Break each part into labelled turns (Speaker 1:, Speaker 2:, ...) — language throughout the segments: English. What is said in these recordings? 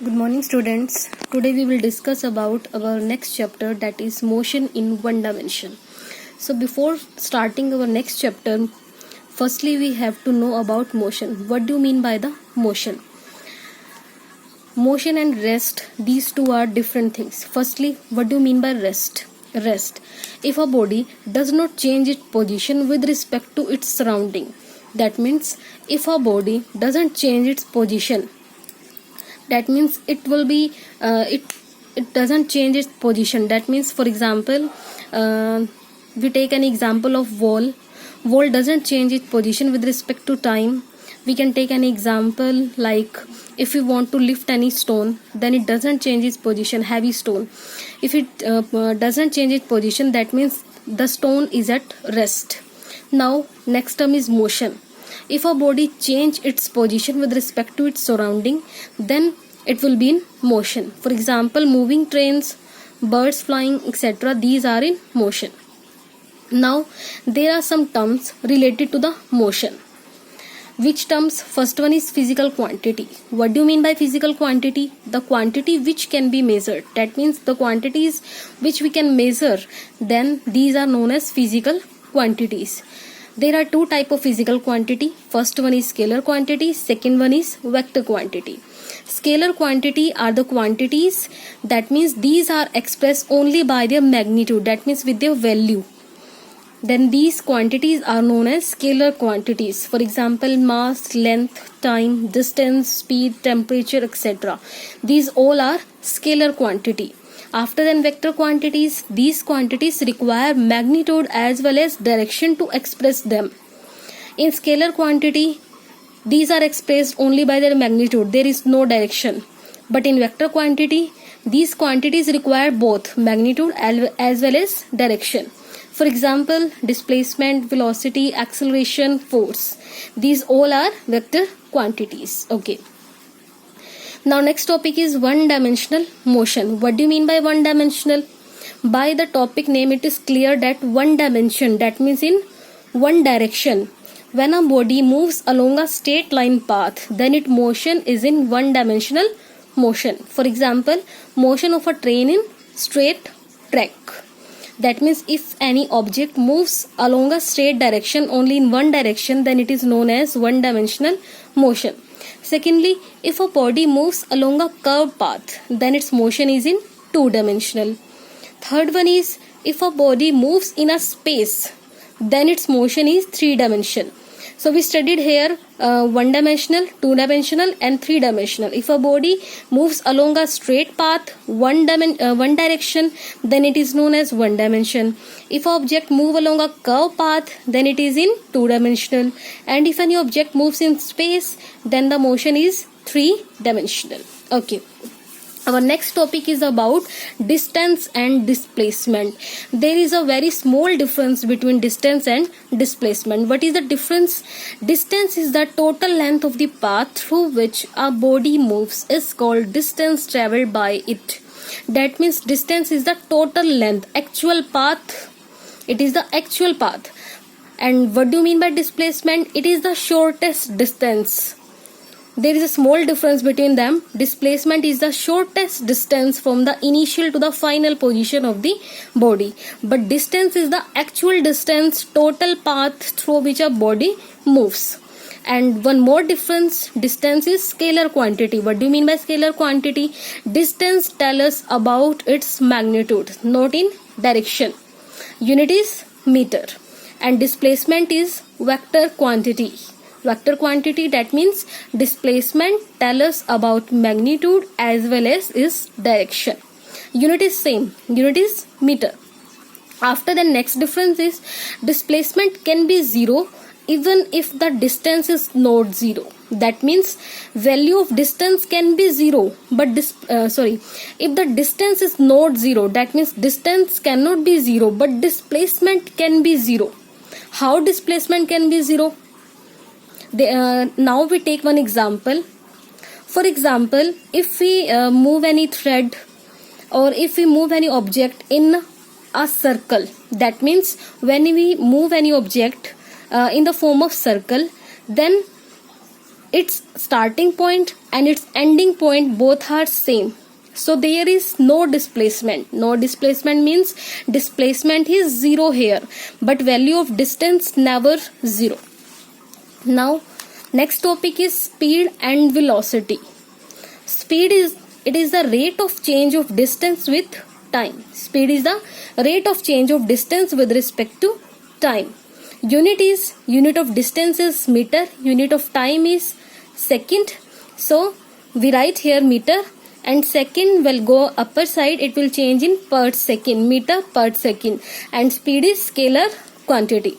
Speaker 1: Good morning, students. Today we will discuss about our next chapter, that is motion in one dimension. So before starting our next chapter, firstly we have to know about motion. What do you mean by the motion? Motion and rest, these two are different things. Firstly, what do you mean by rest? Rest. If a body does not change its position with respect to its surrounding, that means if a body doesn't change its position, that means it will be it doesn't change its position. That means, for example, we take an example of wall doesn't change its position with respect to time. We can take an example like, if we want to lift any stone, then it doesn't change its position, heavy stone. If it doesn't change its position, that means the stone is at rest. Now next term is motion. If a body change its position with respect to its surrounding, then it will be in motion. For example, moving trains, birds flying, etc. These are in motion. Now there are some terms related to the motion. Which terms? First one is physical quantity. What do you mean by physical quantity? The quantity which can be measured. That means the quantities which we can measure, then these are known as physical quantities. There are two types of physical quantity. First one is scalar quantity, second one is vector quantity. Scalar quantity are the quantities, that means these are expressed only by their magnitude, that means with their value. Then these quantities are known as scalar quantities. For example, mass, length, time, distance, speed, temperature, etc. These all are scalar quantity. After then vector quantities, these quantities require magnitude as well as direction to express them. In scalar quantity, these are expressed only by their magnitude, there is no direction. But in vector quantity, these quantities require both magnitude as well as direction. For example, displacement, velocity, acceleration, force. These all are vector quantities. Okay. Now next topic is one-dimensional motion. What do you mean by one-dimensional? By the topic name, it is clear that one dimension, that means in one direction. When a body moves along a straight line path, then its motion is in one-dimensional motion. For example, motion of a train in straight track. That means if any object moves along a straight direction only in one direction, then it is known as one-dimensional motion. Secondly, if a body moves along a curved path, then its motion is in two-dimensional. Third one is, if a body moves in a space, then its motion is three-dimensional. So we studied here one-dimensional, two-dimensional and three-dimensional. If a body moves along a straight path, one direction, then it is known as one dimension. If an object moves along a curved path, then it is in two-dimensional. And if any object moves in space, then the motion is three-dimensional. Okay. Our next topic is about distance and displacement. There is a very small difference between distance and displacement. What is the difference? Distance is the total length of the path through which a body moves is called distance traveled by it. That means distance is the total length, actual path. It is the actual path. And what do you mean by displacement? It is the shortest distance. There is a small difference between them. Displacement is the shortest distance from the initial to the final position of the body. But distance is the actual distance, total path through which a body moves. And one more difference, distance is scalar quantity. What do you mean by scalar quantity? Distance tells us about its magnitude, not in direction. Unit is meter. And displacement is vector quantity. Vector quantity, that means displacement tells us about magnitude as well as its direction. Unit is same, unit is meter. After the next difference is displacement can be zero even if the distance is not zero. That means value of distance can be zero, but if the distance is not zero, that means distance cannot be zero, but displacement can be zero. How displacement can be zero? Now we take one example. For example, if we move any thread or if we move any object in a circle, that means when we move any object in the form of circle, then its starting point and its ending point both are same. So there is no displacement. No displacement means displacement is zero here, but value of distance never zero. Now next topic is speed and velocity. Speed is the rate of change of distance with time. Speed is the rate of change of distance with respect to time. Unit of distance is meter, unit of time is second. So we write here meter, and second will go upper side, it will change in per second, meter per second, and speed is scalar quantity.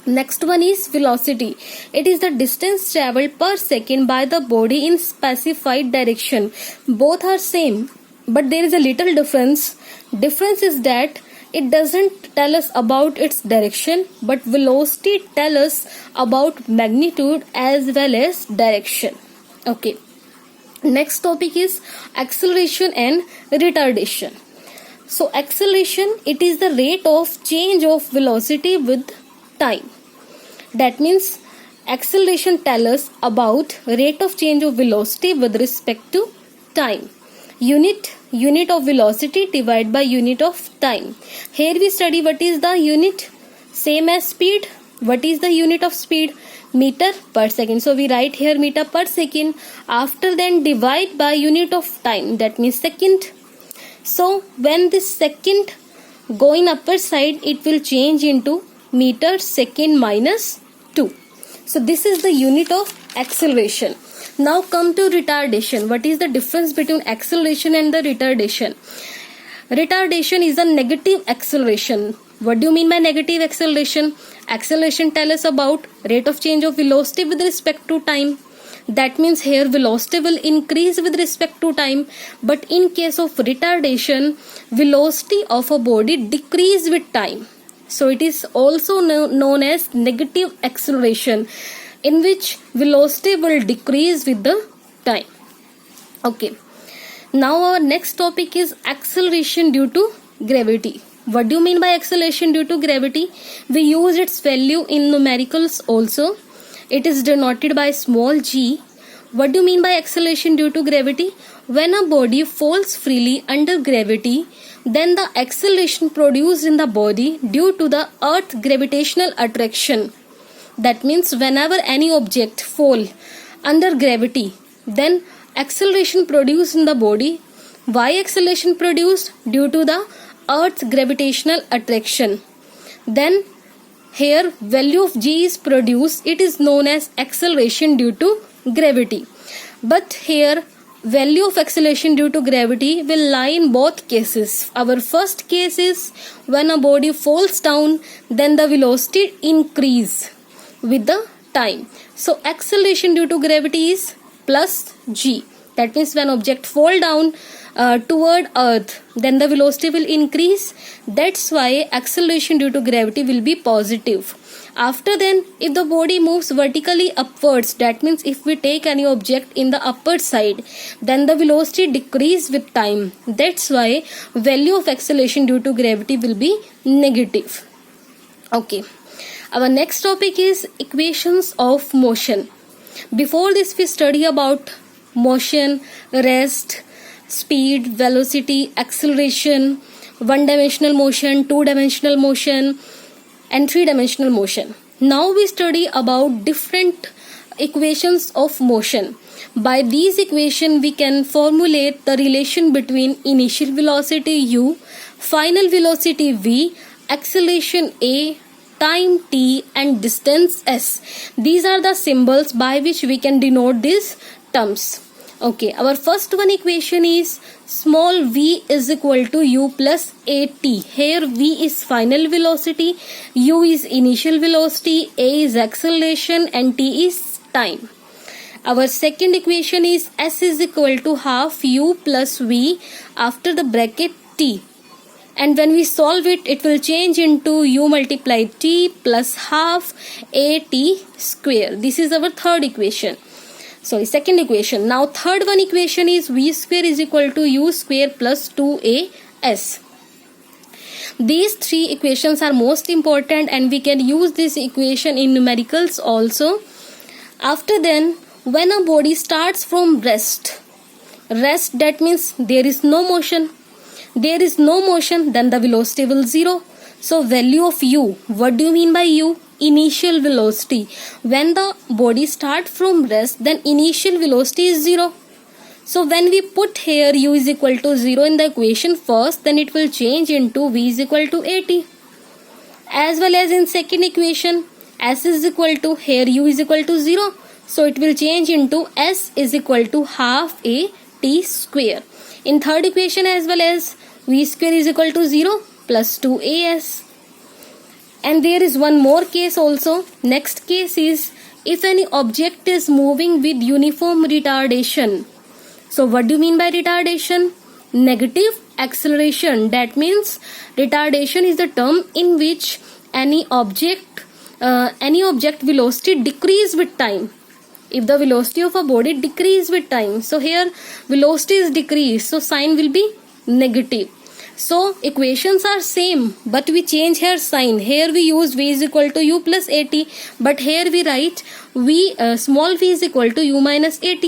Speaker 1: Next one is velocity. It is the distance traveled per second by the body in specified direction. Both are same, but there is a little difference. Difference is that it doesn't tell us about its direction, but velocity tell us about magnitude as well as direction. Okay. Next topic is acceleration and retardation. So acceleration, it is the rate of change of velocity with time. That means acceleration tells us about rate of change of velocity with respect to time. Unit of velocity divided by unit of time. Here we study what is the unit, same as speed. What is the unit of speed? Meter per second. So we write here meter per second. After then divide by unit of time, that means second. So when this second go in upper side, it will change into meter second minus 2. So this is the unit of acceleration. Now come to retardation. What is the difference between acceleration and the retardation? Retardation is a negative acceleration. What do you mean by negative acceleration? Acceleration tells us about rate of change of velocity with respect to time. That means here velocity will increase with respect to time, but in case of retardation, velocity of a body decrease with time. So it is also known as negative acceleration, in which velocity will decrease with the time. Okay. Now our next topic is acceleration due to gravity. What do you mean by acceleration due to gravity? We use its value in numericals also. It is denoted by small g. What do you mean by acceleration due to gravity? When a body falls freely under gravity, then the acceleration produced in the body due to the earth's gravitational attraction. That means whenever any object fall under gravity, then acceleration produced in the body. Why acceleration produced? Due to the earth's gravitational attraction. Then here value of g is produced. It is known as acceleration due to gravity. But here value of acceleration due to gravity will lie in both cases. Our first case is when a body falls down, then the velocity increase with the time. So acceleration due to gravity is plus g. That means when object fall down toward earth, then the velocity will increase. That's why acceleration due to gravity will be positive. After then, if the body moves vertically upwards, that means if we take any object in the upper side, then the velocity decrease with time. That's why value of acceleration due to gravity will be negative. Okay. Our next topic is equations of motion. Before this, we study about motion, rest, speed, velocity, acceleration, one-dimensional motion, two-dimensional motion, and three-dimensional motion. Now we study about different equations of motion. By these equations, we can formulate the relation between initial velocity u, final velocity v, acceleration a, time t, and distance s. These are the symbols by which we can denote these terms. Okay, our first one equation is small v is equal to u plus at. Here v is final velocity, u is initial velocity, a is acceleration, and t is time. Our second equation is s is equal to half u plus v after the bracket t. And when we solve it, it will change into u multiplied t plus half at square. This is our third equation. Second equation. Now third one equation is v square is equal to u square plus 2as. These three equations are most important, and we can use this equation in numericals also. After then, when a body starts from rest, that means there is no motion. There is no motion, then the velocity will 0. So value of u, what do you mean by u? Initial velocity. When the body start from rest, then initial velocity is 0. So when we put here u is equal to 0 in the equation first, then it will change into v is equal to at. As well as in second equation, s is equal to, here u is equal to 0. So it will change into s is equal to half a t square. In third equation as well as v square is equal to 0 plus 2as. And there is one more case also. Next case is if any object is moving with uniform retardation. So what do you mean by retardation? Negative acceleration. That means retardation is the term in which any object velocity decrease with time. If the velocity of a body decrease with time, so here velocity is decreased, so sign will be negative. So equations are same, but we change here sign. Here we use v is equal to u plus at, but here we write small v is equal to u minus at.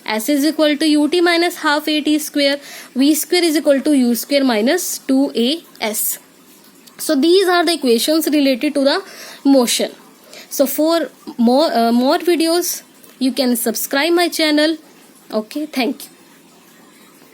Speaker 1: S is equal to ut minus half at square. V square is equal to u square minus 2as. So these are the equations related to the motion. So for more videos, you can subscribe my channel. Okay, thank you.